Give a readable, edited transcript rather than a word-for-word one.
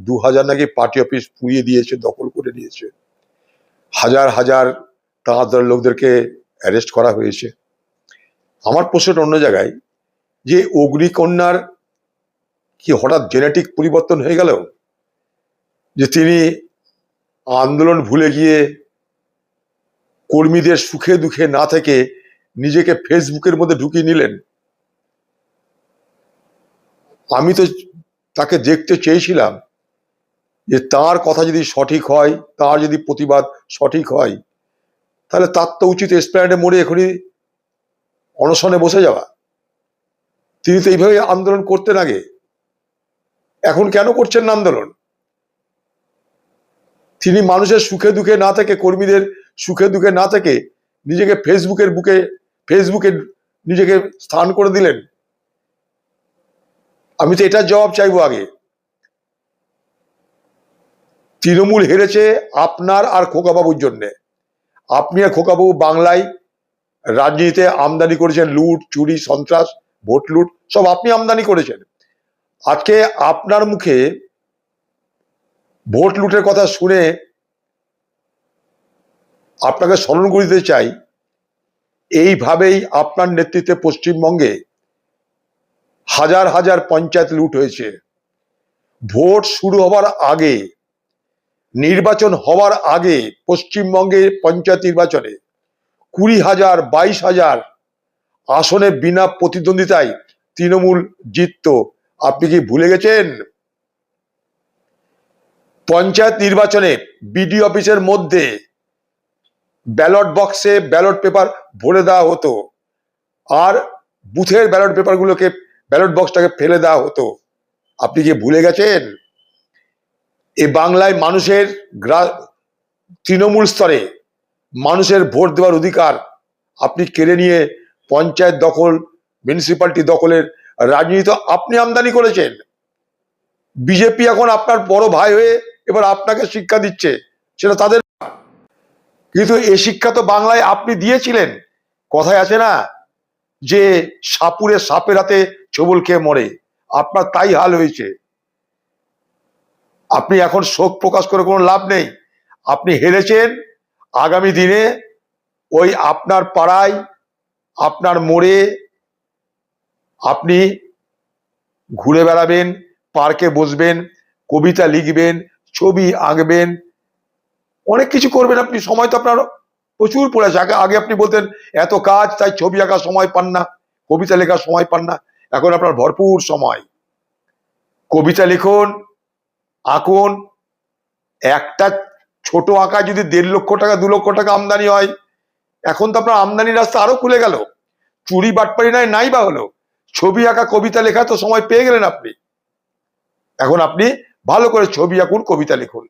2000 নাকি party office পুড়িয়ে দিয়েছে, দখল করে নিয়েছে, হাজার হাজার তাঁর দলের লোকদেরকে অ্যারেস্ট করা হয়েছে। আমার প্রশ্নটা অন্য জায়গায়, যে অগ্নিকন্যার কি হঠাৎ জেনেটিক পরিবর্তন হয়ে গেল, যে তিনি আন্দোলন ভুলে গিয়ে কর্মীদের সুখে দুঃখে না থেকে নিজেকে ফেসবুকের মধ্যে ঢুকিয়ে নিলেন? আমি তো তাকে দেখতে চেয়েছিলাম যে তার কথা যদি সঠিক হয়, তার যদি প্রতিবাদ সঠিক হয়, তাহলে তার তো উচিত এসপ্ল্যানেডে মোড়ে এখনই অনশনে বসে যাওয়া। তিনি তো এইভাবে আন্দোলন করতেন আগে, এখন কেন করছেন না আন্দোলন? তিনি মানুষের সুখে দুঃখে না থেকে, কর্মীদের সুখে দুঃখে না থেকে নিজেকে ফেসবুকে নিজেকে স্থান করে দিলেন। আমি তো এটার জবাব চাইবো আগে। তৃণমূল হেরেছে আপনার আর খোকাবাবুর জন্যে। আপনি আর খোকাবাবু বাংলায় রাজনীতিতে আমদানি করেছেন, লুট, চুরি, সন্ত্রাস, ভোট লুট, সব আপনি আমদানি করেছেন। আজকে আপনার মুখে ভোট লুটের কথা শুনে আপনাকে স্মরণ করিতে চাই, এইভাবেই আপনার নেতৃত্বে পশ্চিমবঙ্গে হাজার হাজার পঞ্চায়েত লুট হয়েছে। ভোট শুরু হবার আগে, নির্বাচন হওয়ার আগে পশ্চিমবঙ্গে পঞ্চায়েত নির্বাচনে 20,000, 22,000 আসনে বিনা প্রতিদ্বন্দ্বিতায় তৃণমূল জিতত। আপনি কি ভুলে গেছেন? পঞ্চায়েত নির্বাচনে বিডিও অফিসের মধ্যে ব্যালট বক্সে ব্যালট পেপার ভরে দেওয়া হতো, আর বুথের ব্যালট পেপারগুলোকে, ব্যালট বক্সটাকে ফেলে দেওয়া হতো। আপনি কি ভুলে গেছেন? এ বাংলায় মানুষের তৃণমূল স্তরে মানুষের ভোট দেওয়ার অধিকার আপনি কেড়ে নিয়ে পঞ্চায়েত দখল, মিউনিসিপ্যালিটি দখলের রাজনীতি আপনি আমদানি করেছেন। বিজেপি এখন আপনার বড় ভাই হয়ে এবার আপনাকে শিক্ষা দিচ্ছে, সেটা তাদের। কিন্তু এ শিক্ষা তো বাংলায় আপনি দিয়েছিলেন। কথায় আছে না যে সাপুরে সাপের হাতে ছবল খেয়ে মরে, আপনার তাই হাল হয়েছে। আপনি এখন শোক প্রকাশ করে কোনো লাভ নেই। আপনি হেরেছেন। আগামী দিনে ওই আপনার পাড়ায়, আপনার মোড়ে আপনি ঘুরে বেড়াবেন, পার্কে বসবেন, কবিতা লিখবেন, ছবি আঁকবেন, অনেক কিছু করবেন আপনি। সময় তো আপনার প্রচুর পড়ে আছে। আগে আপনি বলতেন এত কাজ, তাই ছবি আঁকার সময় পান না, কবিতা লেখার সময় পান না। এখন আপনার ভরপুর সময়। কবিতা লিখুন, আঁকুন। একটা ছোট আঁকা যদি 1.5 লক্ষ টাকা, 2 লক্ষ টাকা আমদানি হয়, এখন তো আপনার আমদানির রাস্তা আরো খুলে গেল। চুরি বাটপারি নাই বা হলো, ছবি আঁকা, কবিতা লেখা তো সময় পেয়ে গেলেন আপনি। এখন আপনি ভালো করে ছবি আঁকুন, কবিতা লিখুন।